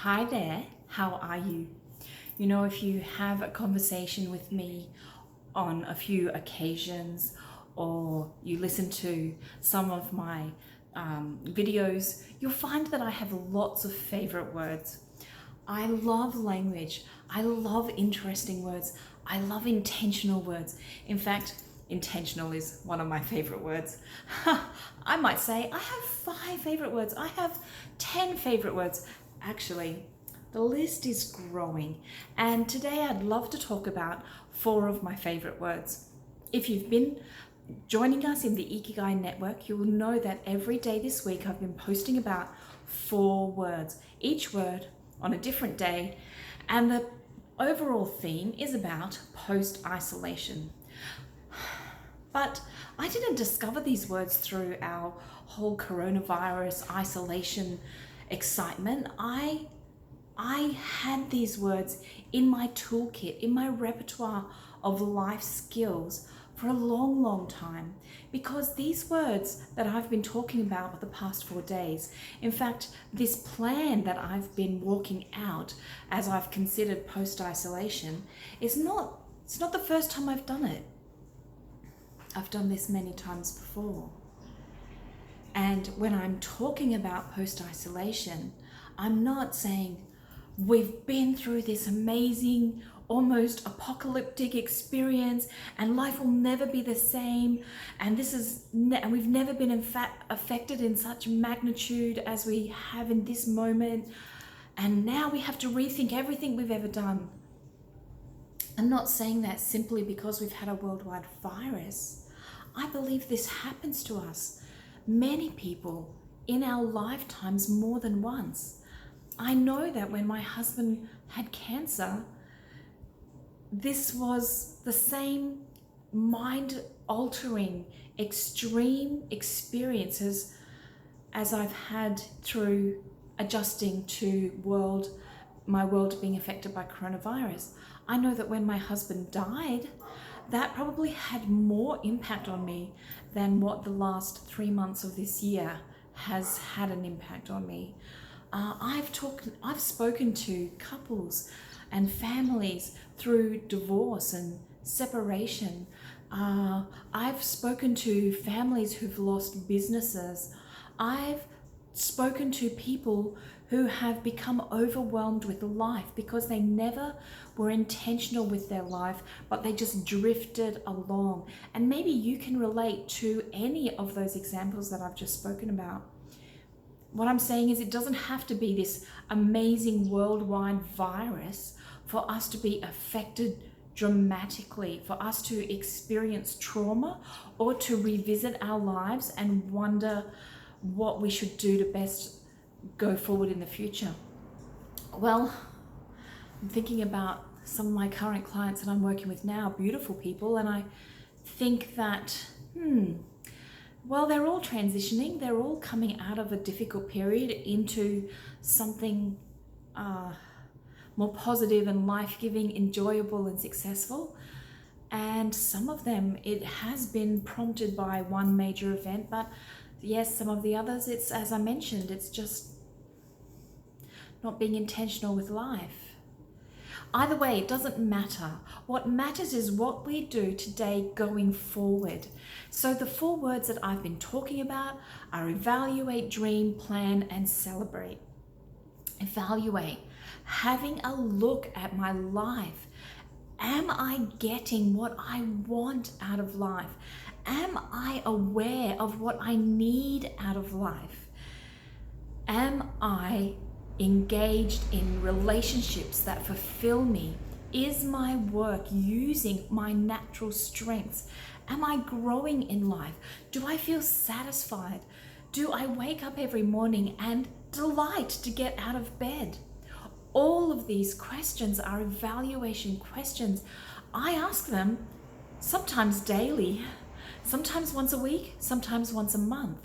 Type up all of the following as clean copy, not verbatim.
Hi there, how are you? If you have a conversation with me on a few occasions or you listen to some of my videos, you'll find that I have lots of favorite words. I love language. I love interesting words. I love intentional words. In fact, intentional is one of my favorite words. I might say I have 5 favorite words. I have 10 favorite words. Actually, the list is growing. And today I'd love to talk about 4 of my favorite words. If you've been joining us in the Ikigai Network, you will know that every day this week I've been posting about 4 words, each word on a different day, and the overall theme is about post-isolation. But I didn't discover these words through our whole coronavirus isolation excitement. I had these words in my toolkit, in my repertoire of life skills for a long, long time, because these words that I've been talking about for the past 4 days, in fact, this plan that I've been walking out as I've considered post-isolation, it's not the first time I've done it. I've done this many times before. And when I'm talking about post-isolation, I'm not saying we've been through this amazing, almost apocalyptic experience and life will never be the same, and we've never been affected in such magnitude as we have in this moment, and now we have to rethink everything we've ever done. I'm not saying that simply because we've had a worldwide virus. I believe this happens to us, many people, in our lifetimes more than once. I know that when my husband had cancer, this was the same mind-altering, extreme experiences as I've had through adjusting to my world being affected by coronavirus. I know that when my husband died, that probably had more impact on me than what the last 3 months of this year has had an impact on me. I've spoken to couples and families through divorce and separation. I've spoken to families who've lost businesses. I've spoken to people who have become overwhelmed with life because they never were intentional with their life, but they just drifted along. And maybe you can relate to any of those examples that I've just spoken about. What I'm saying is it doesn't have to be this amazing worldwide virus for us to be affected dramatically, for us to experience trauma or to revisit our lives and wonder what we should do to best go forward in the future. Well, I'm thinking about some of my current clients that I'm working with now, beautiful people, and I think that, well, they're all transitioning, they're all coming out of a difficult period into something more positive and life-giving, enjoyable and successful. And some of them, it has been prompted by one major event, but yes, some of the others, it's, as I mentioned, it's just not being intentional with life. Either way, it doesn't matter. What matters is what we do today going forward. So the 4 words that I've been talking about are evaluate, dream, plan, and celebrate. Evaluate, having a look at my life. Am I getting what I want out of life? Am I aware of what I need out of life? Am I engaged in relationships that fulfill me? Is my work using my natural strengths? Am I growing in life? Do I feel satisfied? Do I wake up every morning and delight to get out of bed? All of these questions are evaluation questions. I ask them sometimes daily, sometimes once a week, sometimes once a month.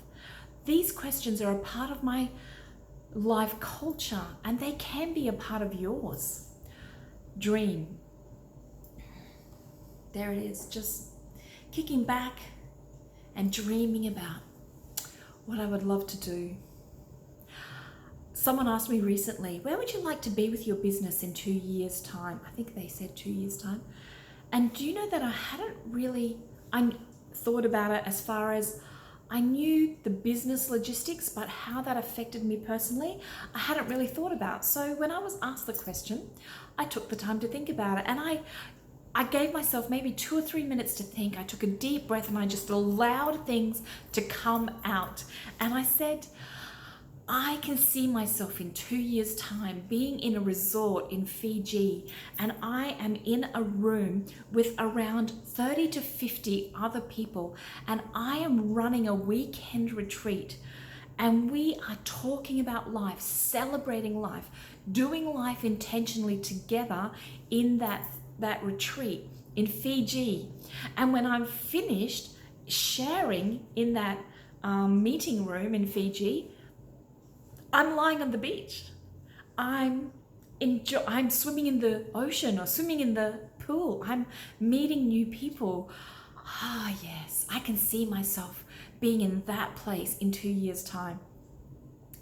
These questions are a part of my life culture and they can be a part of yours. Dream. There it is, just kicking back and dreaming about what I would love to do. Someone asked me recently, where would you like to be with your business in 2 years' time? I think they said 2 years' time. And do you know that I hadn't really thought about it as far as I knew the business logistics, but how that affected me personally, I hadn't really thought about. So when I was asked the question, I took the time to think about it. And I gave myself maybe 2 or 3 minutes to think. I took a deep breath and I just allowed things to come out. And I said, I can see myself in 2 years' time being in a resort in Fiji, and I am in a room with around 30 to 50 other people, and I am running a weekend retreat, and we are talking about life, celebrating life, doing life intentionally together in that retreat in Fiji. And when I'm finished sharing in that meeting room in Fiji, I'm lying on the beach. I'm swimming in the ocean or swimming in the pool. I'm meeting new people. Ah, yes, I can see myself being in that place in 2 years' time.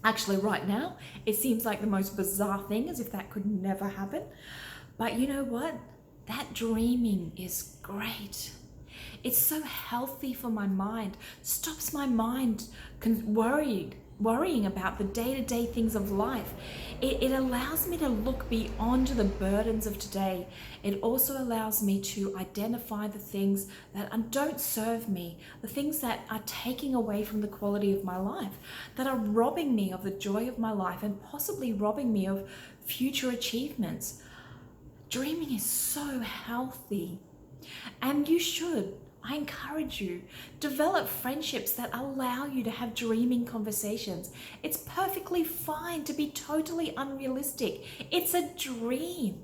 Actually, right now, it seems like the most bizarre thing, as if that could never happen. But you know what? That dreaming is great. It's so healthy for my mind. Stops my mind worrying about the day-to-day things of life. It allows me to look beyond the burdens of today. It also allows me to identify the things that don't serve me, the things that are taking away from the quality of my life, that are robbing me of the joy of my life and possibly robbing me of future achievements. Dreaming is so healthy, and you should. I encourage you, develop friendships that allow you to have dreaming conversations. It's perfectly fine to be totally unrealistic. It's a dream.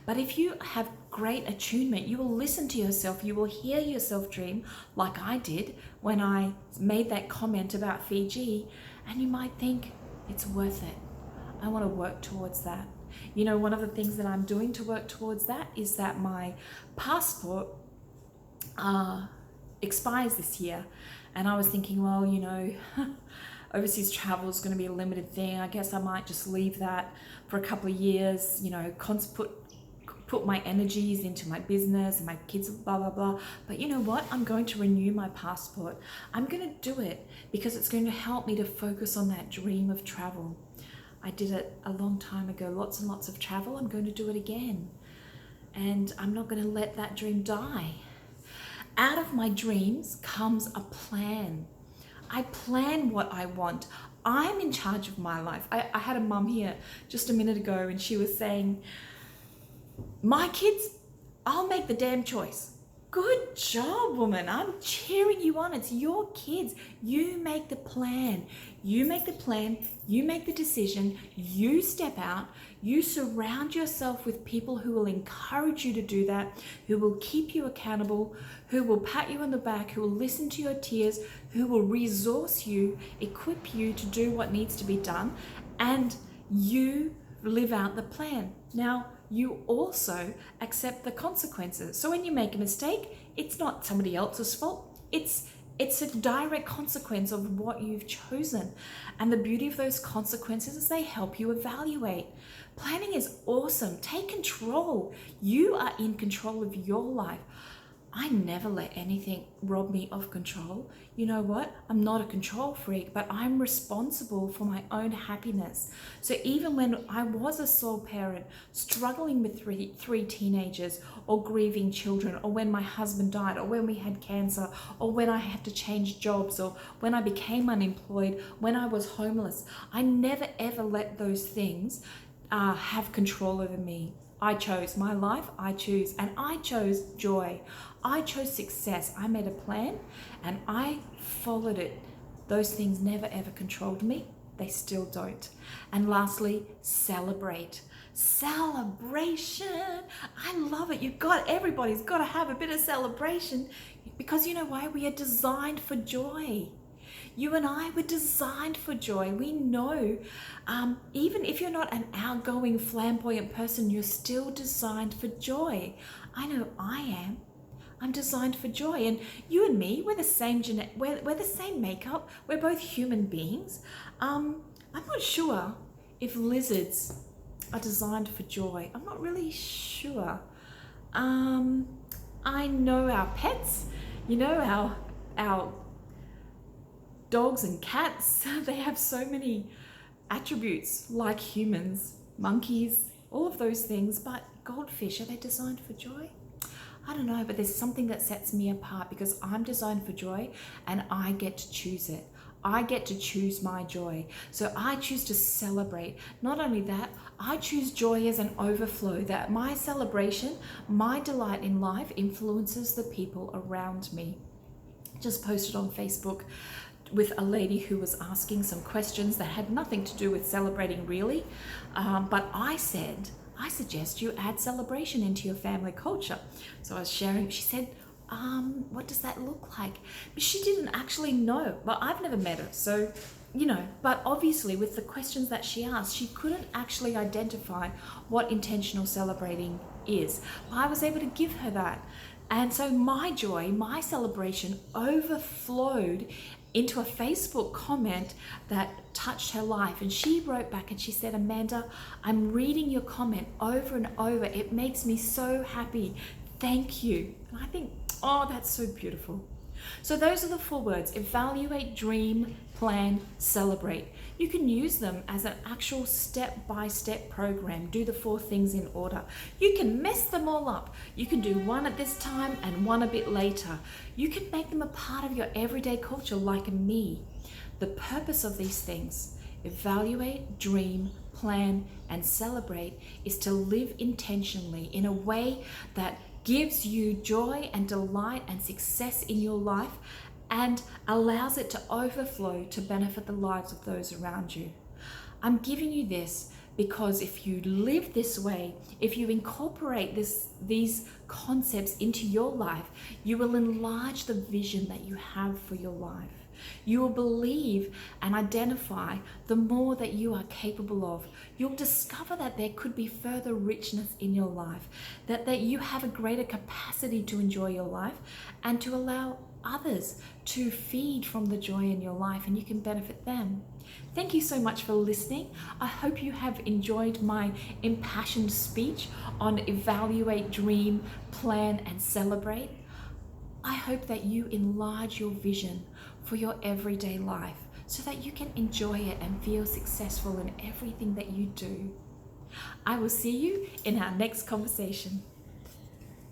But if you have great attunement, you will listen to yourself, you will hear yourself dream, like I did when I made that comment about Fiji, and you might think, it's worth it. I want to work towards that. You know, one of the things that I'm doing to work towards that is that my passport expires this year, and I was thinking, well, you know, overseas travel is going to be a limited thing. I guess I might just leave that for a couple of years, you know, put my energies into my business and my kids, blah blah blah. But you know what, I'm going to renew my passport. I'm going to do it because it's going to help me to focus on that dream of travel. I did it a long time ago, lots and lots of travel. I'm going to do it again, and I'm not going to let that dream die. Out of my dreams comes a plan. I plan what I want. I'm in charge of my life. I had a mum here just a minute ago, and she was saying, my kids, I'll make the damn choice. Good job, woman. I'm cheering you on. It's your kids. You make the plan. You make the plan. You make the decision. You step out. You surround yourself with people who will encourage you to do that, who will keep you accountable, who will pat you on the back, who will listen to your tears, who will resource you, equip you to do what needs to be done, and you live out the plan. Now, you also accept the consequences. So when you make a mistake, it's not somebody else's fault. It's a direct consequence of what you've chosen. And the beauty of those consequences is they help you evaluate. Planning is awesome. Take control. You are in control of your life. I never let anything rob me of control. You know what? I'm not a control freak, but I'm responsible for my own happiness. So even when I was a sole parent, struggling with three teenagers, or grieving children, or when my husband died, or when we had cancer, or when I had to change jobs, or when I became unemployed, when I was homeless, I never ever let those things have control over me. I chose my life, I choose, and I chose joy. I chose success. I made a plan and I followed it. Those things never ever controlled me. They still don't. And lastly, celebrate. Celebration. I love it. Everybody's got to have a bit of celebration, because you know why? We are designed for joy. You and I were designed for joy. We know, even if you're not an outgoing, flamboyant person, you're still designed for joy. I know I am. I'm designed for joy. And you and me, we're the same we're the same makeup. We're both human beings. I'm not sure if lizards are designed for joy. I'm not really sure. I know our pets, our dogs and cats, they have so many attributes like humans, monkeys, all of those things, but goldfish, are they designed for joy? I don't know, but there's something that sets me apart because I'm designed for joy and I get to choose it. I get to choose my joy. So I choose to celebrate. Not only that, I choose joy as an overflow, that my celebration, my delight in life influences the people around me. Just posted on Facebook with a lady who was asking some questions that had nothing to do with celebrating really. But I suggest you add celebration into your family culture. So I was sharing, she said, what does that look like? But she didn't actually know. Well, I've never met her, so, but obviously with the questions that she asked, she couldn't actually identify what intentional celebrating is. I was able to give her that. And so my joy, my celebration overflowed into a Facebook comment that touched her life. And she wrote back and she said, Amanda, I'm reading your comment over and over. It makes me so happy. Thank you. And I think, oh, that's so beautiful. So those are the 4 words: evaluate, dream, plan, celebrate. You can use them as an actual step-by-step program. Do the 4 things in order. You can mess them all up. You can do one at this time and one a bit later. You can make them a part of your everyday culture like me. The purpose of these things, evaluate, dream, plan, and celebrate, is to live intentionally in a way that gives you joy and delight and success in your life and allows it to overflow to benefit the lives of those around you. I'm giving you this because if you live this way, if you incorporate these concepts into your life, you will enlarge the vision that you have for your life. You will believe and identify the more that you are capable of. You'll discover that there could be further richness in your life, that you have a greater capacity to enjoy your life and to allow others to feed from the joy in your life, and you can benefit them. Thank you so much for listening. I hope you have enjoyed my impassioned speech on evaluate, dream, plan, and celebrate. I hope that you enlarge your vision for your everyday life so that you can enjoy it and feel successful in everything that you do. I will see you in our next conversation.